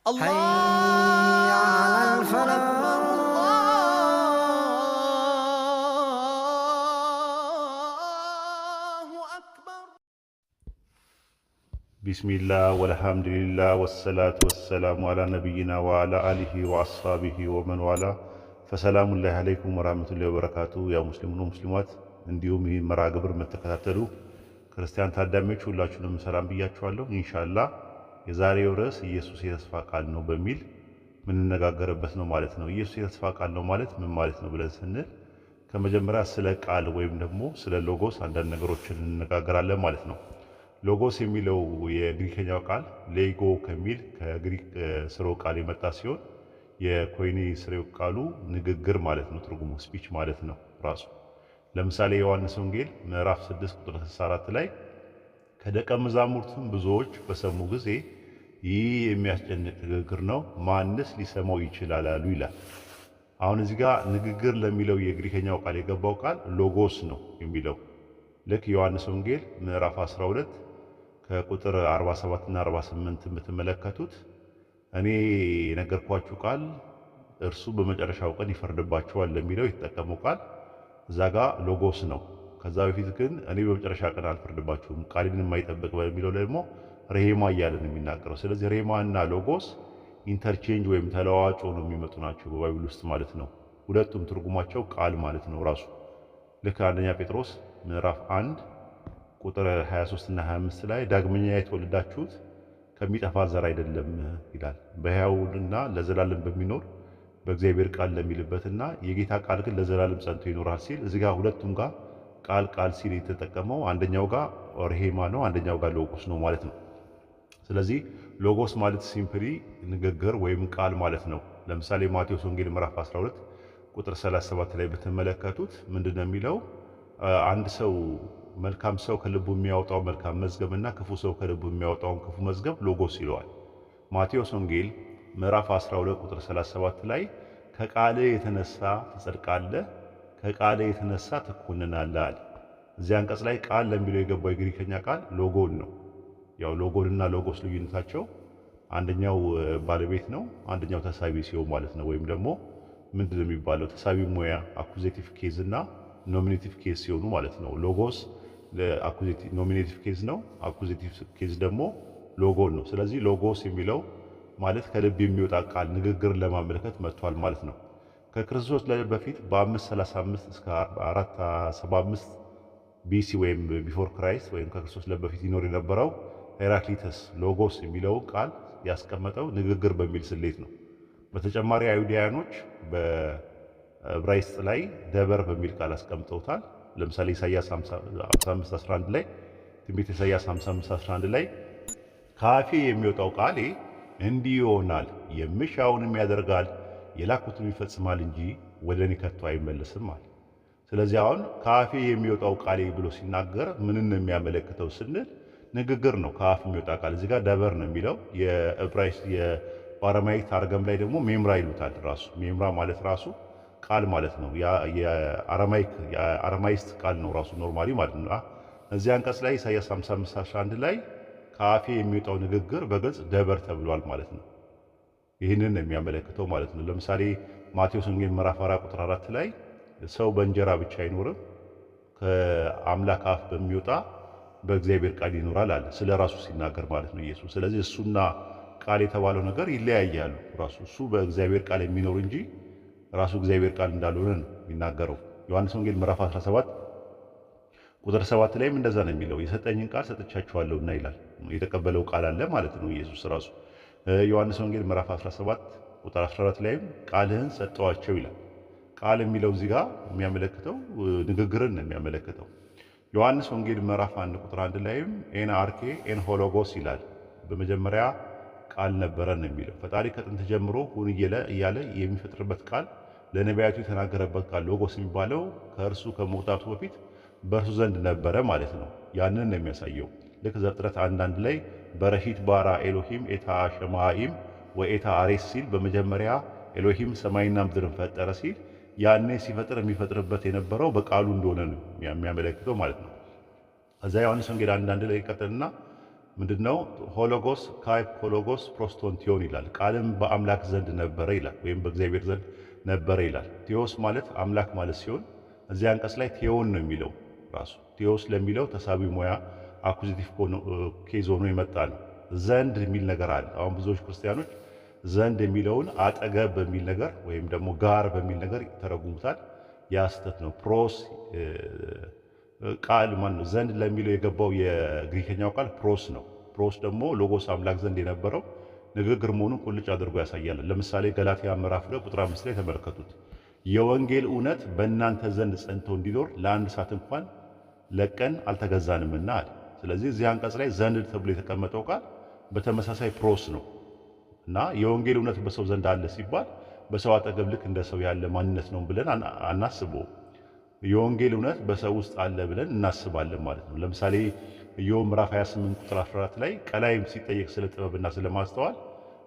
حي على الفلاح. الله أكبر. بسم الله والحمد لله والصلاة والسلام على نبينا وعلى آله وأصحابه ومن والاه فسلام الله عليكم ورحمة الله وبركاته يا مسلمون ومسلمات እንዲሁም ይህን መርሃ ግብር የምትከታተሉ ክርስቲያን ታዳሚዎች ሁላችሁንም ሰላም ብያችኋለሁ። ኢንሻአላህ የዛሬው ርዕስ ኢየሱስ የተስፋ ቃል ነው በሚል የምንነጋገርበት ነው ማለት ነው። ኢየሱስ የተስፋ ቃል ነው ማለት ምን ማለት ነው ብለን ስንል ከመጀመሪያ ስለ ቃል ወይም ደግሞ ስለ ሎጎስ አንዳንድ ነገሮችን እንነጋገራለን ማለት ነው። ሎጎስ የሚለው የግሪከኛው ቃል ሌጎ ከሚል ከግሪክ ስርወ ቃል የመጣ ሲሆን የኮይኒ ስርወ ቃሉ ንግግር ማለት ነው። ትርጉሙ ስፒች ማለት ነው ራሱ። ለምሳሌ ዮሐንስ ወንጌል ምዕራፍ 6 ቁጥር 64 ላይ ከደቀ መዛሙርቱም ብዙዎች በሰሙ ጊዜ ይህ የሚያስጨንቅ ንግግር ነው፣ ማንስ ሊሰማው ይችላል አሉ ይላል። አሁን እዚህ ጋር ንግግር ለሚለው የግሪከኛው ቃል የገባው ቃል ሎጎስ ነው የሚለው። ልክ ዮሐንስ ወንጌል ምዕራፍ 12 ከቁጥር 47 እና 48 የምትመለከቱት እኔ የነገርኳችሁ ቃል እርሱ በመጨረሻው ቀን ይፈርድባቸዋል ለሚለው የተጠቀመው ቃል እዛ ጋር ሎጎስ ነው። ከዛ በፊት ግን እኔ በመጨረሻ ቀን አልፈርድባችሁም ቃሌን የማይጠብቅ በሚለው ደግሞ ሬማ እያለን የሚናገረው። ስለዚህ ሬማ እና ሎጎስ ኢንተርቼንጅ ወይም ተለዋዋጭ ሆነው የሚመጡ ናቸው በባይብል ውስጥ ማለት ነው። ሁለቱም ትርጉማቸው ቃል ማለት ነው ራሱ። ልክ አንደኛ ጴጥሮስ ምዕራፍ 1 ቁጥር 23 እና 25 ላይ ዳግመኛ የተወለዳችሁት ከሚጠፋ ዘር አይደለም ይላል፣ በሕያውና ለዘላለም በሚኖር በእግዚአብሔር ቃል ለሚልበትና የጌታ ቃል ግን ለዘላለም ጸንቶ ይኖራል ሲል እዚህ ጋር ሁለቱም ጋር ቃል ሲል የተጠቀመው አንደኛው ጋር ሬማ ነው፣ አንደኛው ጋር ሎጎስ ነው ማለት ነው። ስለዚህ ሎጎስ ማለት ሲምፕሊ ንግግር ወይም ቃል ማለት ነው። ለምሳሌ ማቴዎስ ወንጌል ምዕራፍ 12 ቁጥር 37 ላይ ብትመለከቱት ምንድነው የሚለው? አንድ ሰው መልካም ሰው ከልቡ የሚያወጣው መልካም መዝገብና ክፉ ሰው ከልቡ የሚያወጣውን ክፉ መዝገብ ሎጎስ ይለዋል። ማቴዎስ ወንጌል ምዕራፍ 12 ቁጥር 37 ላይ ከቃልህ የተነሳ ትጸድቃለህ፣ ከቃልህ የተነሳ ትኮንናለህ አለ። እዚህ አንቀጽ ላይ ቃል ለሚለው የገባው የግሪከኛ ቃል ሎጎን ነው። ያው ሎጎን እና ሎጎስ ልዩነታቸው አንደኛው ባለቤት ነው፣ አንደኛው ተሳቢ ሲሆን ማለት ነው። ወይም ደግሞ ምንድነው የሚባለው? ተሳቢ ሙያ አኩዜቲቭ ኬዝ እና ኖሚኔቲቭ ኬዝ ሲሆኑ ማለት ነው። ሎጎስ ለአኩዜቲቭ ኖሚኔቲቭ ኬዝ ነው፣ አኩዜቲቭ ኬዝ ደግሞ ሎጎን ነው። ስለዚህ ሎጎስ የሚለው ማለት ከልብ የሚወጣ ቃል ንግግርን ለማመልከት መጥቷል ማለት ነው። ከክርስቶስ በፊት በ535 እስከ 475 ቢሲ ወይም ቢፎር ክራይስት ወይም ከክርስቶስ በፊት ይኖር የነበረው ሄራክሊተስ ሎጎስ የሚለው ቃል ያስቀመጠው ንግግር በሚል ስሌት ነው። በተጨማሪ አይሁዳውያኖች በዕብራይስጥ ላይ ደበር በሚል ቃል አስቀምጠውታል። ለምሳሌ ኢሳይያስ 55:11 ላይ ትንቢተ ኢሳይያስ 55:11 ላይ ከአፌ የሚወጣው ቃሌ እንዲህ ይሆናል፣ የምሻውንም ያደርጋል፣ የላኩትም ይፈጽማል እንጂ ወደ እኔ ከቶ አይመለስም አለ። ስለዚህ አሁን ከአፌ የሚወጣው ቃሌ ብሎ ሲናገር ምንን ነው የሚያመለክተው ስንል ንግግር ነው። ከአፍ የሚወጣ ቃል እዚህ ጋር ደበር ነው የሚለው። የዕብራይስጥ የአረማይክ ታርገም ላይ ደግሞ ሜምራ ይሉታል። ራሱ ሜምራ ማለት ራሱ ቃል ማለት ነው። የአረማይስጥ ቃል ነው ራሱ ኖርማሊ ማለት ነው። እዚህ አንቀጽ ላይ ኢሳይያስ 55:11 ላይ ከአፌ የሚወጣው ንግግር በግልጽ ደበር ተብሏል ማለት ነው። ይህንን ነው የሚያመለክተው ማለት ነው። ለምሳሌ ማቴዎስ ወንጌል ምዕራፍ 4 ቁጥር 4 ላይ ሰው በእንጀራ ብቻ አይኖርም ከአምላክ አፍ በሚወጣ በእግዚአብሔር ቃል ይኖራል አለ፣ ስለ ራሱ ሲናገር ማለት ነው ኢየሱስ። ስለዚህ እሱና ቃል የተባለው ነገር ይለያያሉ። ራሱ እሱ በእግዚአብሔር ቃል የሚኖር እንጂ ራሱ እግዚአብሔር ቃል እንዳልሆነ ነው የሚናገረው። ዮሐንስ ወንጌል ምዕራፍ 17 ቁጥር 7 ላይም እንደዛ ነው የሚለው፣ የሰጠኝን ቃል ሰጥቻችኋለሁና ይላል። የተቀበለው ቃል አለ ማለት ነው ኢየሱስ ራሱ። ዮሐንስ ወንጌል ምዕራፍ 17 ቁጥር 14 ላይም ቃልህን ሰጠዋቸው ይላል። ቃል የሚለው እዚህ ጋር የሚያመለክተው ንግግርን ነው የሚያመለክተው። ዮሐንስ ወንጌል ምዕራፍ 1 ቁጥር 1 ላይም ኤን አርኬ ኤን ሆሎጎስ ይላል። በመጀመሪያ ቃል ነበረ ነው የሚለው። ፈጣሪ ከጥንት ጀምሮ ሁን እያለ የሚፈጥርበት ቃል ለነቢያቱ የተናገረበት ቃል ሎጎስ የሚባለው ከእርሱ ከመውጣቱ በፊት በእርሱ ዘንድ ነበረ ማለት ነው። ያንን ነው የሚያሳየው። ልክ ዘፍጥረት 1:1 ላይ በረሺት ባራ ኤሎሂም ኤታ ሸማኢም ወኤታ አሬስ ሲል በመጀመሪያ ኤሎሂም ሰማይና ምድርን ፈጠረ ሲል ያኔ ሲፈጥር የሚፈጥርበት የነበረው በቃሉ እንደሆነ ነው የሚያመለክተው ማለት ነው። እዛ ዮሐንስ ወንጌል 1:1 ላይ ይቀጥልና ምንድነው? ሆሎጎስ ካይፕ ሆሎጎስ ፕሮስቶንቲዮን ይላል። ቃልም በአምላክ ዘንድ ነበረ ይላል፣ ወይም በእግዚአብሔር ዘንድ ነበረ ይላል። ቴዎስ ማለት አምላክ ማለት ሲሆን እዚህ አንቀጽ ላይ ቴዎን ነው የሚለው ራሱ። ቴዎስ ለሚለው ተሳቢ ሙያ አኩዚቲቭ ኬዝ ሆኖ የመጣ ነው። ዘንድ የሚል ነገር አለ። አሁን ብዙዎች ክርስቲያኖች ዘንድ የሚለውን አጠገብ በሚል ነገር ወይም ደግሞ ጋር በሚል ነገር ይተረጉሙታል። ያ ስህተት ነው። ፕሮስ ቃል ማን ነው? ዘንድ ለሚለው የገባው የግሪከኛው ቃል ፕሮስ ነው። ፕሮስ ደግሞ ሎጎስ አምላክ ዘንድ የነበረው ንግግር መሆኑን ቁልጭ አድርጎ ያሳያል። ለምሳሌ ገላትያ ምዕራፍ 2 ቁጥር 5 ላይ ተመልከቱት። የወንጌል እውነት በእናንተ ዘንድ ጸንቶ እንዲኖር ለአንድ ሰዓት እንኳን ለቀን አልተገዛንምና አለ። ስለዚህ እዚህ አንቀጽ ላይ ዘንድ ተብሎ የተቀመጠው ቃል በተመሳሳይ ፕሮስ ነው እና የወንጌል እውነት በሰው ዘንድ አለ ሲባል በሰው አጠገብ ልክ እንደ ሰው ያለ ማንነት ነው ብለን አናስበው። የወንጌል እውነት በሰው ውስጥ አለ ብለን እናስባለን ማለት ነው። ለምሳሌ ኢዮብ ምዕራፍ 28 ቁጥር 14 ላይ ቀላይም ሲጠየቅ ስለ ጥበብና ስለ ማስተዋል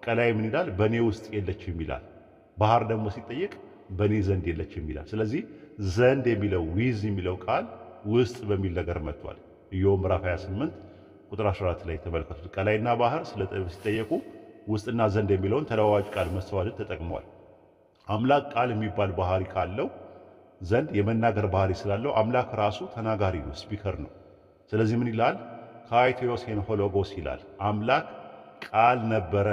ቀላይ ምን ይላል? በእኔ ውስጥ የለችም ይላል። ባህር ደግሞ ሲጠየቅ በእኔ ዘንድ የለችም ይላል። ስለዚህ ዘንድ የሚለው ዊዝ የሚለው ቃል ውስጥ በሚል ነገር መጥቷል። ኢዮብ ምዕራፍ 28 ቁጥር 14 ላይ ተመልከቱት። ቀላይና ባህር ስለ ጥበብ ሲጠየቁ ውስጥና ዘንድ የሚለውን ተለዋዋጭ ቃል መስተዋልን ተጠቅሟል። አምላክ ቃል የሚባል ባህሪ ካለው ዘንድ የመናገር ባህሪ ስላለው አምላክ ራሱ ተናጋሪ ነው፣ ስፒከር ነው። ስለዚህ ምን ይላል? ካይቴዎስ ሄን ሆሎጎስ ይላል። አምላክ ቃል ነበረ።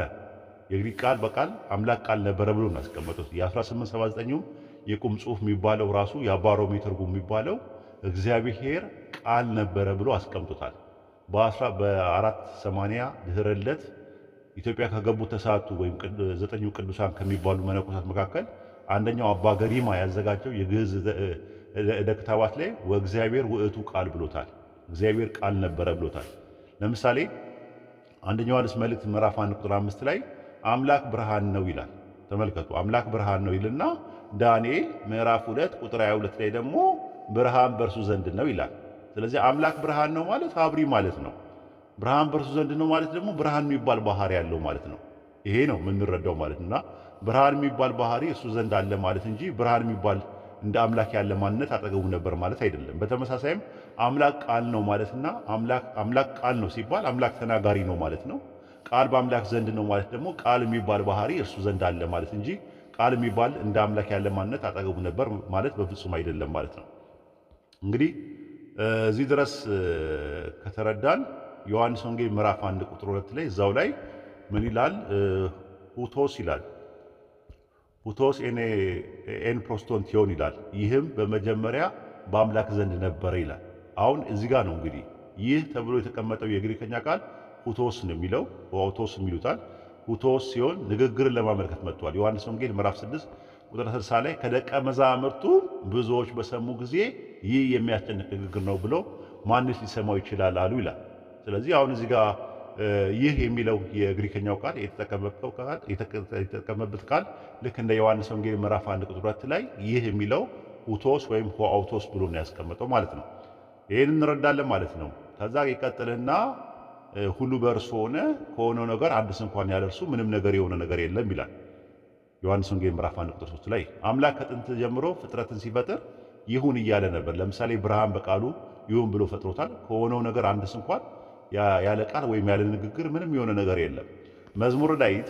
የግሪክ ቃል በቃል አምላክ ቃል ነበረ ብሎ እናስቀመጡት። የ1879ኙም የቁም ጽሑፍ የሚባለው ራሱ የአባሮሜ ትርጉም የሚባለው እግዚአብሔር ቃል ነበረ ብሎ አስቀምጦታል። በ480 ድህረ ልደት ኢትዮጵያ ከገቡ ተሳቱ ወይም 9 ቅዱሳን ከሚባሉ መነኮሳት መካከል አንደኛው አባ ገሪማ ያዘጋጀው የግዕዝ ዕደ ክታባት ላይ ወእግዚአብሔር ውእቱ ቃል ብሎታል። እግዚአብሔር ቃል ነበረ ብሎታል። ለምሳሌ አንደኛው ዮሐንስ መልእክት ምዕራፍ 1 ቁጥር 5 ላይ አምላክ ብርሃን ነው ይላል። ተመልከቱ፣ አምላክ ብርሃን ነው ይልና ዳንኤል ምዕራፍ 2 ቁጥር 22 ላይ ደግሞ ብርሃን በእርሱ ዘንድ ነው ይላል። ስለዚህ አምላክ ብርሃን ነው ማለት አብሪ ማለት ነው። ብርሃን በእርሱ ዘንድ ነው ማለት ደግሞ ብርሃን የሚባል ባህሪ ያለው ማለት ነው። ይሄ ነው የምንረዳው ማለት ነውና ብርሃን የሚባል ባህሪ እሱ ዘንድ አለ ማለት እንጂ ብርሃን የሚባል እንደ አምላክ ያለ ማንነት አጠገቡ ነበር ማለት አይደለም። በተመሳሳይም አምላክ ቃል ነው ማለትና አምላክ ቃል ነው ሲባል አምላክ ተናጋሪ ነው ማለት ነው። ቃል በአምላክ ዘንድ ነው ማለት ደግሞ ቃል የሚባል ባህሪ እርሱ ዘንድ አለ ማለት እንጂ ቃል የሚባል እንደ አምላክ ያለ ማንነት አጠገቡ ነበር ማለት በፍጹም አይደለም ማለት ነው። እንግዲህ እዚህ ድረስ ከተረዳን ዮሐንስ ወንጌል ምዕራፍ 1 ቁጥር 2 ላይ እዛው ላይ ምን ይላል? ሁቶስ ይላል። ሁቶስ ኤን ፕሮስቶንቲዮን ይላል። ይህም በመጀመሪያ በአምላክ ዘንድ ነበረ ይላል። አሁን እዚህ ጋር ነው እንግዲህ ይህ ተብሎ የተቀመጠው የግሪከኛ ቃል ሁቶስ ነው የሚለው ኦቶስ የሚሉታል። ሁቶስ ሲሆን ንግግርን ለማመልከት መጥቷል። ዮሐንስ ወንጌል ምዕራፍ 6 ቁጥር 60 ላይ ከደቀ መዛሙርቱ ብዙዎች በሰሙ ጊዜ ይህ የሚያስጨንቅ ንግግር ነው ብሎ ማንስ ሊሰማው ይችላል አሉ ይላል። ስለዚህ አሁን እዚህ ጋር ይህ የሚለው የግሪከኛው ቃል የተጠቀመበት ቃል ልክ እንደ ዮሐንስ ወንጌል ምዕራፍ 1 ቁጥር 2 ላይ ይህ የሚለው ሁቶስ ወይም ሆአውቶስ ብሎ ነው ያስቀመጠው ማለት ነው። ይህን እንረዳለን ማለት ነው። ከዛ ይቀጥልና ሁሉ በእርሱ ሆነ፣ ከሆነው ነገር አንድስ እንኳን ያለ እርሱ ምንም ነገር የሆነ ነገር የለም ይላል። ዮሐንስ ወንጌል ምዕራፍ 1 ቁጥር 3 ላይ አምላክ ከጥንት ጀምሮ ፍጥረትን ሲፈጥር ይሁን እያለ ነበር። ለምሳሌ ብርሃን በቃሉ ይሁን ብሎ ፈጥሮታል። ከሆነው ነገር አንድስ እንኳን ያለ ቃል ወይም ያለ ንግግር ምንም የሆነ ነገር የለም። መዝሙረ ዳዊት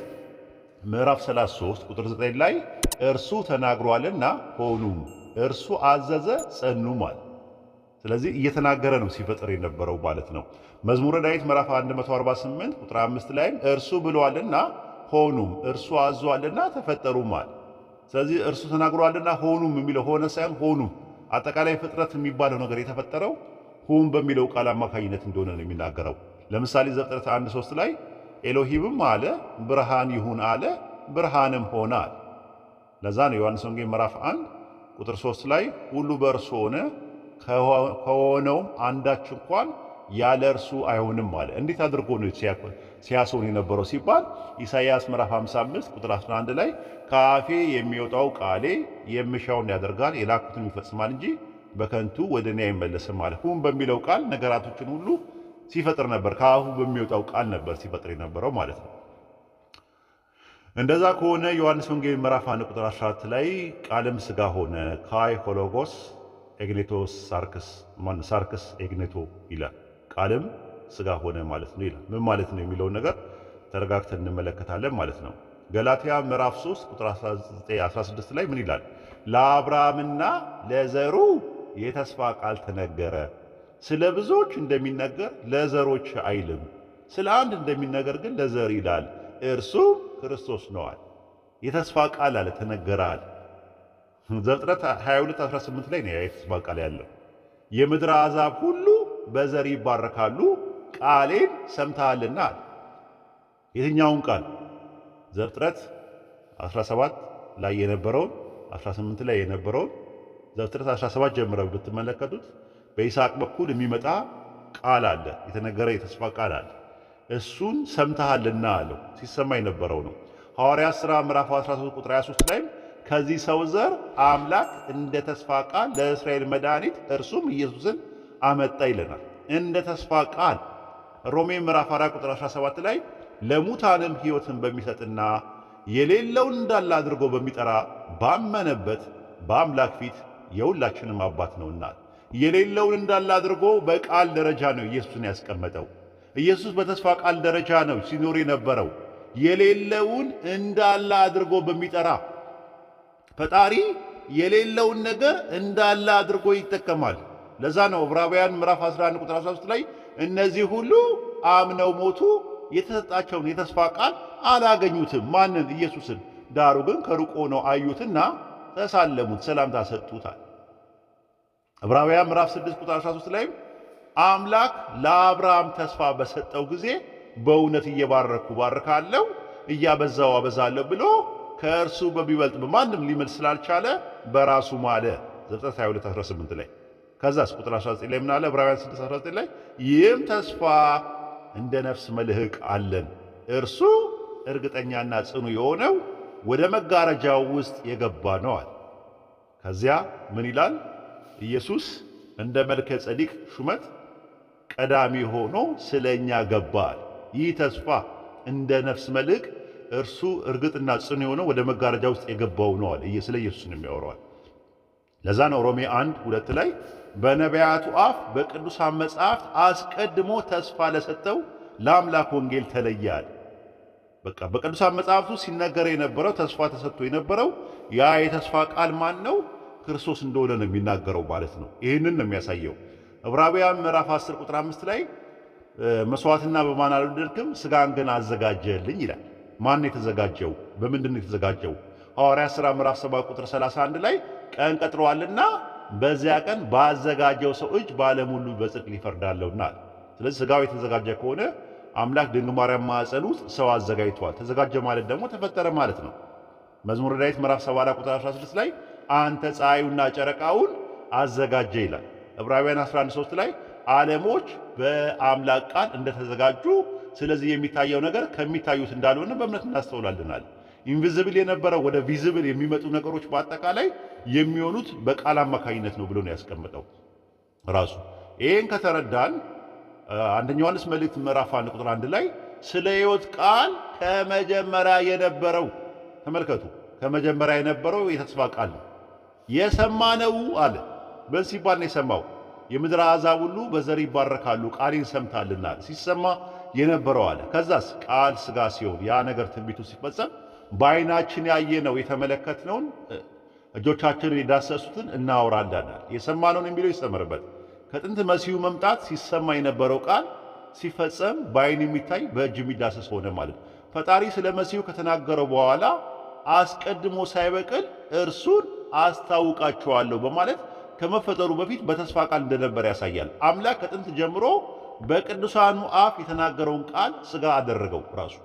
ምዕራፍ 33 ቁጥር 9 ላይ እርሱ ተናግሯልና ሆኑም፣ እርሱ አዘዘ ጸኑም አለ። ስለዚህ እየተናገረ ነው ሲፈጥር የነበረው ማለት ነው። መዝሙረ ዳዊት ምዕራፍ 148 ቁጥር 5 ላይ እርሱ ብሏልና ሆኑም፣ እርሱ አዟልና ተፈጠሩም አለ። ስለዚህ እርሱ ተናግሯልና ሆኑም የሚለው ሆነ ሳይሆን ሆኑም፣ አጠቃላይ ፍጥረት የሚባለው ነገር የተፈጠረው ሁን በሚለው ቃል አማካኝነት እንደሆነ ነው የሚናገረው። ለምሳሌ ዘፍጥረት 1:3 ላይ ኤሎሂምም አለ ብርሃን ይሁን አለ፣ ብርሃንም ሆነ አለ። ለዛ ነው ዮሐንስ ወንጌል ምዕራፍ 1 ቁጥር 3 ላይ ሁሉ በእርሱ ሆነ፣ ከሆነውም አንዳች እንኳን ያለ እርሱ አይሆንም አለ። እንዴት አድርጎ ነው ሲያስሆን የነበረው ሲባል ኢሳይያስ ምዕራፍ 55 ቁጥር 11 ላይ ከአፌ የሚወጣው ቃሌ የምሻውን ያደርጋል የላኩትን ይፈጽማል እንጂ በከንቱ ወደ እኔ አይመለስም አለ። ሁን በሚለው ቃል ነገራቶችን ሁሉ ሲፈጥር ነበር። ከአፉ በሚወጣው ቃል ነበር ሲፈጥር የነበረው ማለት ነው። እንደዛ ከሆነ ዮሐንስ ወንጌል ምዕራፍ 1 ቁጥር 14 ላይ ቃልም ሥጋ ሆነ ካይ ሆሎጎስ ኤግኔቶስ ሳርክስ ኤግኔቶ ይላል። ቃልም ስጋ ሆነ ማለት ነው ይላል። ምን ማለት ነው የሚለውን ነገር ተረጋግተን እንመለከታለን ማለት ነው። ገላትያ ምዕራፍ 3 ቁጥር 16 ላይ ምን ይላል? ለአብርሃምና ለዘሩ የተስፋ ቃል ተነገረ። ስለ ብዙዎች እንደሚነገር ለዘሮች አይልም፣ ስለ አንድ እንደሚነገር ግን ለዘር ይላል፣ እርሱም ክርስቶስ ነዋል። የተስፋ ቃል አለ ተነገራል። ዘፍጥረት 22:18 ላይ ነው የተስፋ ቃል ያለው። የምድር አሕዛብ ሁሉ በዘር ይባረካሉ ቃሌን ሰምተሃልና። የትኛውን ቃል? ዘፍጥረት 17 ላይ የነበረውን 18 ላይ የነበረውን ዘፍጥረት 17 ጀምረው ብትመለከቱት በይስሐቅ በኩል የሚመጣ ቃል አለ፣ የተነገረ የተስፋ ቃል አለ። እሱን ሰምተሃልና አለው። ሲሰማ የነበረው ነው። ሐዋርያት ሥራ ምዕራፍ 13 ቁጥር 23 ላይ ከዚህ ሰው ዘር አምላክ እንደ ተስፋ ቃል ለእስራኤል መድኃኒት እርሱም ኢየሱስን አመጣ ይለናል። እንደ ተስፋ ቃል። ሮሜ ምዕራፍ 4 ቁጥር 17 ላይ ለሙታንም ሕይወትን በሚሰጥና የሌለውን እንዳለ አድርጎ በሚጠራ ባመነበት በአምላክ ፊት የሁላችንም አባት ነውና። የሌለውን እንዳለ አድርጎ በቃል ደረጃ ነው ኢየሱስን ያስቀመጠው። ኢየሱስ በተስፋ ቃል ደረጃ ነው ሲኖር የነበረው። የሌለውን እንዳለ አድርጎ በሚጠራ ፈጣሪ የሌለውን ነገር እንዳለ አድርጎ ይጠቀማል። ለዛ ነው ዕብራውያን ምዕራፍ 11 ቁጥር 13 ላይ እነዚህ ሁሉ አምነው ሞቱ፣ የተሰጣቸውን የተስፋ ቃል አላገኙትም። ማንን? ኢየሱስን። ዳሩ ግን ከሩቅ ሆነው አዩትና ተሳለሙት፣ ሰላምታ ሰጡታል። ዕብራውያን ምዕራፍ 6 ቁጥር 13 ላይ አምላክ ለአብርሃም ተስፋ በሰጠው ጊዜ በእውነት እየባረኩ ባርካለሁ እያበዛው አበዛለሁ ብሎ ከእርሱ በሚበልጥ በማንም ሊምል ስላልቻለ በራሱ ማለ። ዘፍጥረት 22:18 ላይ ከዛስ ቁጥር 19 ላይ ምን አለ? ዕብራውያን 6:19 ላይ ይህም ተስፋ እንደ ነፍስ መልህቅ አለን፣ እርሱ እርግጠኛና ጽኑ የሆነው ወደ መጋረጃው ውስጥ የገባ ነው አለ። ከዚያ ምን ይላል? ኢየሱስ እንደ መልከ ጸዲቅ ሹመት ቀዳሚ ሆኖ ስለኛ ገባል። ይህ ተስፋ እንደ ነፍስ መልህቅ እርሱ እርግጥና ጽኑ የሆነው ወደ መጋረጃ ውስጥ የገባው ነው አለ። ስለ ኢየሱስ ነው የሚያወራው። ለዛ ነው ሮሜ 1:2 ላይ በነቢያቱ አፍ በቅዱሳን መጻሕፍት አስቀድሞ ተስፋ ለሰጠው ለአምላክ ወንጌል ተለያል። በቃ በቅዱሳን መጻሕፍቱ ሲነገር የነበረው ተስፋ ተሰጥቶ የነበረው ያ የተስፋ ቃል ማን ነው? ክርስቶስ እንደሆነ ነው የሚናገረው ማለት ነው። ይህንን ነው የሚያሳየው። ዕብራውያን ምዕራፍ 10 ቁጥር 5 ላይ መስዋዕትና በማን አልወደድክም ሥጋን ግን አዘጋጀልኝ ይላል። ማን ነው የተዘጋጀው? በምንድን ነው የተዘጋጀው? ሐዋርያት ሥራ ምዕራፍ 7 ቁጥር 31 ላይ ቀን ቀጥሯልና በዚያ ቀን ባዘጋጀው ሰው እጅ በዓለም ሁሉ በጽድቅ ይፈርዳለውና። ስለዚህ ሥጋው የተዘጋጀ ከሆነ አምላክ ድንግል ማርያም ማኅፀን ውስጥ ሰው አዘጋጅቷል። ተዘጋጀ ማለት ደግሞ ተፈጠረ ማለት ነው። መዝሙረ ዳዊት ምዕራፍ 74 ቁጥር 16 ላይ አንተ ፀሐዩና ጨረቃውን አዘጋጀ ይላል። ዕብራውያን 11:3 ላይ ዓለሞች በአምላክ ቃል እንደተዘጋጁ፣ ስለዚህ የሚታየው ነገር ከሚታዩት እንዳልሆነ በእምነት እናስተውላለናል። ኢንቪዚብል የነበረው ወደ ቪዚብል የሚመጡ ነገሮች በአጠቃላይ የሚሆኑት በቃል አማካኝነት ነው ብሎ ነው ያስቀምጠው ራሱ። ይህን ከተረዳን አንደኛ ዮሐንስ መልእክት ምዕራፍ 1 ቁጥር 1 ላይ ስለ ሕይወት ቃል ከመጀመሪያ የነበረው፣ ተመልከቱ፣ ከመጀመሪያ የነበረው የተስፋ ቃል ነው የሰማነው አለ። በዚህ ሲባል ነው የሰማው። የምድር አሕዛብ ሁሉ በዘር ይባረካሉ ቃሌን ሰምታልና ሲሰማ የነበረው አለ። ከዛስ ቃል ሥጋ ሲሆን ያ ነገር ትንቢቱ ሲፈጸም በዓይናችን ያየነው የተመለከትነውን እጆቻችንን የዳሰሱትን እናወራለን። የሰማነውን የሚለው ይሰመርበት። ከጥንት መሲሁ መምጣት ሲሰማ የነበረው ቃል ሲፈጸም በዓይን የሚታይ በእጅ የሚዳሰስ ሆነ ማለት ነው። ፈጣሪ ስለ መሲሁ ከተናገረው በኋላ አስቀድሞ ሳይበቅል እርሱን አስታውቃቸዋለሁ በማለት ከመፈጠሩ በፊት በተስፋ ቃል እንደነበር ያሳያል። አምላክ ከጥንት ጀምሮ በቅዱሳኑ አፍ የተናገረውን ቃል ሥጋ አደረገው ራሱ።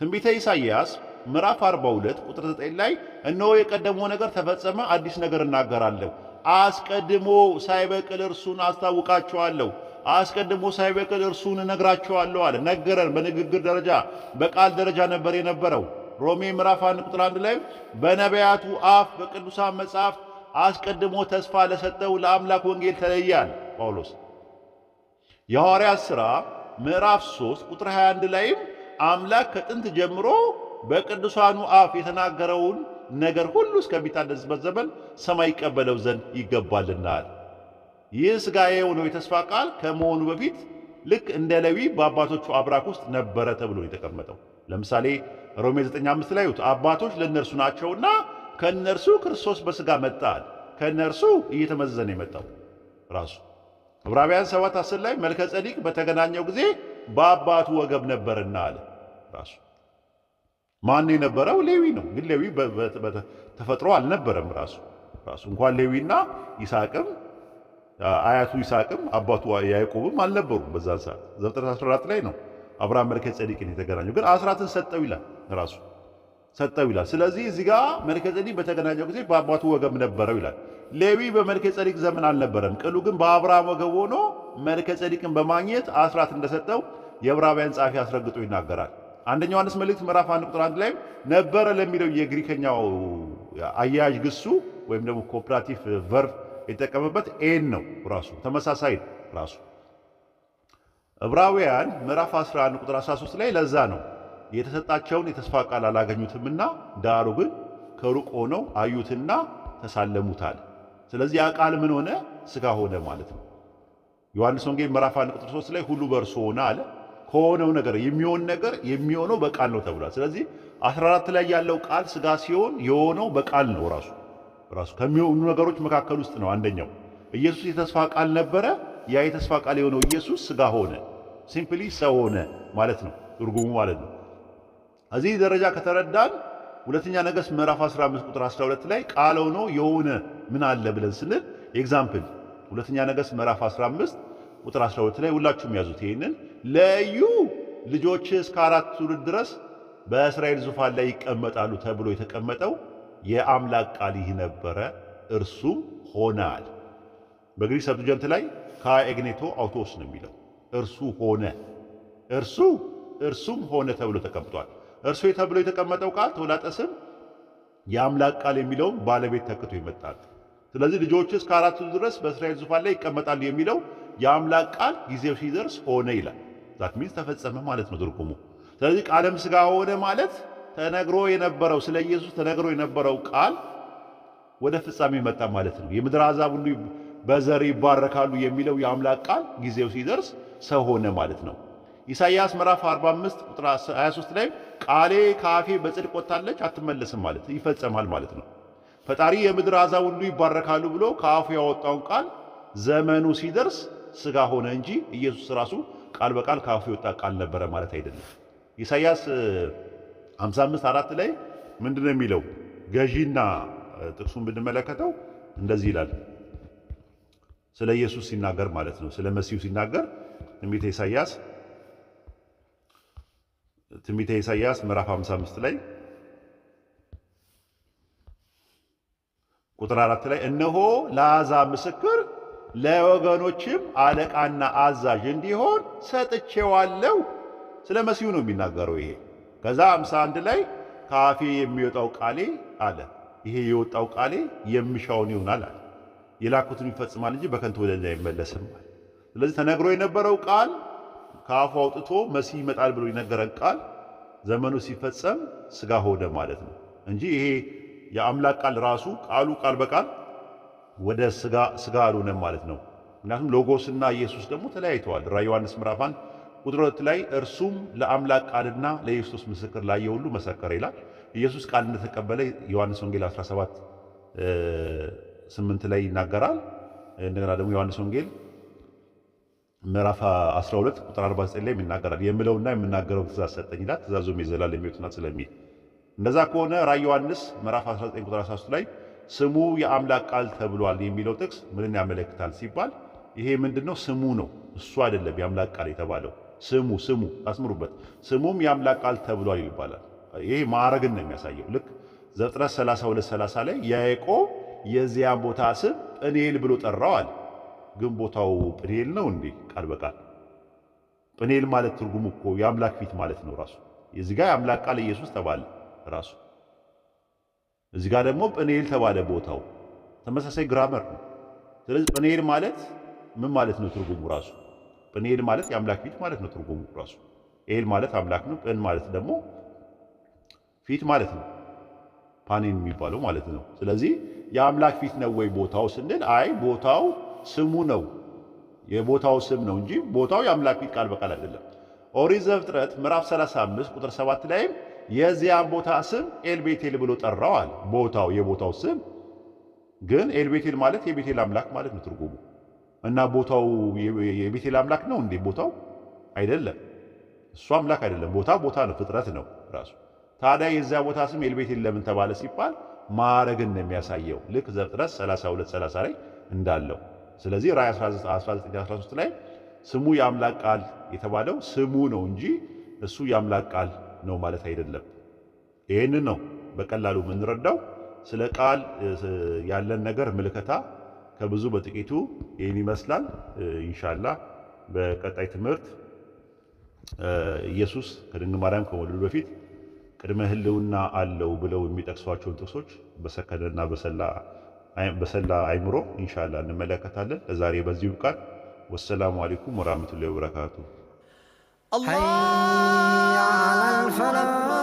ትንቢተ ኢሳይያስ ምዕራፍ 42 ቁጥር 9 ላይ እነሆ የቀደመው ነገር ተፈጸመ፣ አዲስ ነገር እናገራለሁ፣ አስቀድሞ ሳይበቅል እርሱን አስታውቃቸዋለሁ፣ አስቀድሞ ሳይበቅል እርሱን እነግራቸዋለሁ አለ። ነገረን። በንግግር ደረጃ በቃል ደረጃ ነበር የነበረው። ሮሜ ምዕራፍ 1 ቁጥር 1 ላይ በነቢያቱ አፍ በቅዱሳን መጻሕፍት አስቀድሞ ተስፋ ለሰጠው ለአምላክ ወንጌል ተለያል ጳውሎስ። የሐዋርያት ሥራ ምዕራፍ 3 ቁጥር 21 ላይም አምላክ ከጥንት ጀምሮ በቅዱሳኑ አፍ የተናገረውን ነገር ሁሉ እስከሚታደስበት ዘመን ሰማይ ይቀበለው ዘንድ ይገባልናል። ይህ ሥጋዬ የሆነው የተስፋ ቃል ከመሆኑ በፊት ልክ እንደ ሌዊ በአባቶቹ አብራክ ውስጥ ነበረ ተብሎ የተቀመጠው። ለምሳሌ ሮሜ 9:5 ላይ አባቶች ለእነርሱ ናቸውና ከእነርሱ ክርስቶስ በሥጋ መጣል ከእነርሱ እየተመዘነ የመጣው ራሱ። ዕብራውያን 7:10 ላይ መልከ ጼዴቅ በተገናኘው ጊዜ በአባቱ ወገብ ነበርና አለ ራሱ። ማን የነበረው? ሌዊ ነው። ግን ሌዊ ተፈጥሮ አልነበረም ራሱ እንኳን ሌዊና ይስሐቅም አያቱ ይስሐቅም አባቱ ያዕቆብም አልነበሩም በዛን ሰዓት። ዘፍጥረት 14 ላይ ነው አብርሃም መልከ ጼዴቅን የተገናኘው። ግን አስራትን ሰጠው ይላል ራሱ ሰጠው ይላል። ስለዚህ እዚህ ጋር መልከ ጼዴቅ በተገናኘው ጊዜ በአባቱ ወገብ ነበረው ይላል። ሌዊ በመልከ ጼዴቅ ዘመን አልነበረም። ቅሉ ግን በአብርሃም ወገብ ሆኖ መልከ ጼዴቅን በማግኘት አስራት እንደሰጠው የዕብራውያን ጸሐፊ አስረግጦ ይናገራል። አንደኛ ዮሐንስ መልእክት ምዕራፍ 1 ቁጥር 1 ላይ ነበረ ለሚለው የግሪከኛው አያያዥ ግሱ ወይም ደግሞ ኮኦፕራቲቭ ቨርብ የተጠቀመበት ኤን ነው ራሱ ተመሳሳይ ራሱ። ዕብራውያን ምዕራፍ 11 ቁጥር 13 ላይ ለዛ ነው የተሰጣቸውን የተስፋ ቃል አላገኙትምና ዳሩ ግን ከሩቅ ሆነው አዩትና ተሳለሙታል። ስለዚህ ያ ቃል ምን ሆነ? ሥጋ ሆነ ማለት ነው። ዮሐንስ ወንጌል ምዕራፍ 1 ቁጥር 3 ላይ ሁሉ በእርሱ ሆነ አለ። ከሆነው ነገር የሚሆን ነገር የሚሆነው በቃል ነው ተብሏል። ስለዚህ 14 ላይ ያለው ቃል ሥጋ ሲሆን የሆነው በቃል ነው ራሱ ከሚሆኑ ነገሮች መካከል ውስጥ ነው አንደኛው። ኢየሱስ የተስፋ ቃል ነበረ። ያ የተስፋ ቃል የሆነው ኢየሱስ ሥጋ ሆነ፣ ሲምፕሊ ሰው ሆነ ማለት ነው ትርጉሙ ማለት ነው። እዚህ ደረጃ ከተረዳን ሁለተኛ ነገሥት ምዕራፍ 15 ቁጥር 12 ላይ ቃል ሆኖ የሆነ ምን አለ ብለን ስንል ኤግዛምፕል ሁለተኛ ነገሥት ምዕራፍ 15 ቁጥር 12 ላይ ሁላችሁም ያዙት ይሄንን ለዩ ልጆች እስከ 4 ትውልድ ድረስ በእስራኤል ዙፋን ላይ ይቀመጣሉ ተብሎ የተቀመጠው የአምላክ ቃል ይህ ነበረ፣ እርሱም ሆነ አለ። በግሪክ ሰብጀንት ላይ ካኤግኔቶ አውቶስ ነው የሚለው እርሱ ሆነ፣ እርሱም ሆነ ተብሎ ተቀምጧል። እርሱ ተብሎ የተቀመጠው ቃል ተውላጠ ስም የአምላክ ቃል የሚለውም ባለቤት ተክቶ ይመጣል። ስለዚህ ልጆች እስከ 4 ትውልድ ድረስ በእስራኤል ዙፋን ላይ ይቀመጣሉ የሚለው የአምላክ ቃል ጊዜው ሲደርስ ሆነ ይላል። ዛት ሚንስ ተፈጸመ ማለት ነው ትርጉሙ። ስለዚህ ቃልም ሥጋ ሆነ ማለት ተነግሮ የነበረው ስለ ኢየሱስ ተነግሮ የነበረው ቃል ወደ ፍጻሜ መጣ ማለት ነው። የምድር አሕዛብ ሁሉ በዘር ይባረካሉ የሚለው የአምላክ ቃል ጊዜው ሲደርስ ሰው ሆነ ማለት ነው። ኢሳይያስ ምዕራፍ 45 ቁጥር 23 ላይ ቃሌ ከአፌ በጽድቅ ወጥታለች አትመለስም ማለት ይፈጸማል ማለት ነው። ፈጣሪ የምድር አሕዛብ ሁሉ ይባረካሉ ብሎ ከአፉ ያወጣውን ቃል ዘመኑ ሲደርስ ሥጋ ሆነ እንጂ ኢየሱስ ራሱ ቃል በቃል ከአፉ የወጣ ቃል ነበረ ማለት አይደለም። ኢሳይያስ 55:4 ላይ ምንድነው የሚለው? ገዢና ጥቅሱን ብንመለከተው እንደዚህ ይላል። ስለ ኢየሱስ ሲናገር ማለት ነው፣ ስለ መሲሁ ሲናገር ትንቢተ ኢሳይያስ ምዕራፍ 55 ላይ ቁጥር 4 ላይ እነሆ ለአሕዛብ ምስክር ለወገኖችም አለቃና አዛዥ እንዲሆን ሰጥቼዋለሁ። ስለ መሲሁ ነው የሚናገረው ይሄ። ከዛ 51 ላይ ከአፌ የሚወጣው ቃሌ አለ፣ ይሄ የወጣው ቃሌ የሚሻውን ይሆናል አለ፣ የላኩትን ይፈጽማል እንጂ በከንቱ ወደ እኔ አይመለስም አለ። ስለዚህ ተነግሮ የነበረው ቃል ከአፉ አውጥቶ መሲህ ይመጣል ብሎ የነገረን ቃል ዘመኑ ሲፈጸም ሥጋ ሆነ ማለት ነው እንጂ ይሄ የአምላክ ቃል ራሱ ቃል በቃል ወደ ሥጋ አልሆነም ማለት ነው። ምክንያቱም ሎጎስና ኢየሱስ ደግሞ ተለያይተዋል። ራዕየ ዮሐንስ ምዕራፍ 1 ቁጥር 2 ላይ እርሱም ለአምላክ ቃልና ለኢየሱስ ምስክር ላየ ሁሉ መሰከረ ይላል። ኢየሱስ ቃል እንደተቀበለ ዮሐንስ ወንጌል 17:8 ላይ ይናገራል። እንደገና ደግሞ ዮሐንስ ወንጌል ምዕራፍ 12 ቁጥር 49 ላይ ይናገራል። የምለውና የምናገረው ትእዛዝ ሰጠኝ ይላል፣ ትእዛዙም የዘላለም ሕይወት ናት ስለሚል። እንደዛ ከሆነ ራዕየ ዮሐንስ ምዕራፍ 19 ቁጥር 13 ላይ ስሙ የአምላክ ቃል ተብሏል የሚለው ጥቅስ ምንን ያመለክታል ሲባል ይሄ ምንድነው? ስሙ ነው፣ እሱ አይደለም የአምላክ ቃል የተባለው ስሙ አስምሩበት። ስሙም የአምላክ ቃል ተብሏል ይባላል። ይሄ ማዕረግን ነው የሚያሳየው። ልክ ዘፍጥረት 32:30 ላይ ያዕቆብ የዚያን ቦታ ስም ጵኒኤል ብሎ ጠራዋል። ግን ቦታው ጵኒኤል ነው እንዴ? ቃል በቃል ጵኒኤል ማለት ትርጉሙ እኮ የአምላክ ፊት ማለት ነው ራሱ። እዚህ ጋር የአምላክ ቃል ኢየሱስ ተባለ ራሱ፣ እዚህ ጋር ደግሞ ጵኒኤል ተባለ ቦታው። ተመሳሳይ ግራመር ነው። ስለዚህ ጵኒኤል ማለት ምን ማለት ነው ትርጉሙ ራሱ? ጵኒኤል ማለት የአምላክ ፊት ማለት ነው ትርጉሙ ራሱ። ኤል ማለት አምላክ ነው። ጵን ማለት ደግሞ ፊት ማለት ነው፣ ፓኔን የሚባለው ማለት ነው። ስለዚህ የአምላክ ፊት ነው ወይ ቦታው ስንል፣ አይ ቦታው ስሙ ነው የቦታው ስም ነው እንጂ ቦታው የአምላክ ፊት ቃል በቃል አይደለም። ኦሪት ዘፍጥረት ምዕራፍ 35 ቁጥር 7 ላይም የዚያን ቦታ ስም ኤልቤቴል ብሎ ጠራው አለ። የቦታው ስም ግን ኤልቤቴል ማለት የቤቴል አምላክ ማለት ነው ትርጉሙ። እና ቦታው የቤቴል አምላክ ነው እንዴ? ቦታው አይደለም፣ እሱ አምላክ አይደለም። ቦታ ነው፣ ፍጥረት ነው ራሱ። ታዲያ የዚያ ቦታ ስም ኤልቤቴል ለምን ተባለ ሲባል ማዕረግን ነው የሚያሳየው፣ ልክ ዘፍጥረት 32:30 ላይ እንዳለው። ስለዚህ ራዕይ 19:13 ላይ ስሙ የአምላክ ቃል የተባለው ስሙ ነው እንጂ እሱ የአምላክ ቃል ነው ማለት አይደለም። ይህንን ነው በቀላሉ የምንረዳው። ስለ ቃል ያለን ነገር ምልከታ ከብዙ በጥቂቱ ይህን ይመስላል። ኢንሻአላህ በቀጣይ ትምህርት ኢየሱስ ከድንግል ማርያም ከመወለዱ በፊት ቅድመ ሕልውና አለው ብለው የሚጠቅሷቸውን ጥቅሶች በሰከነና በሰላ አይምሮ ኢንሻአላህ እንመለከታለን። ለዛሬ በዚሁ ቃል ወሰላሙ አለይኩም ወራህመቱላሂ ወበረካቱ። حي على الفلاح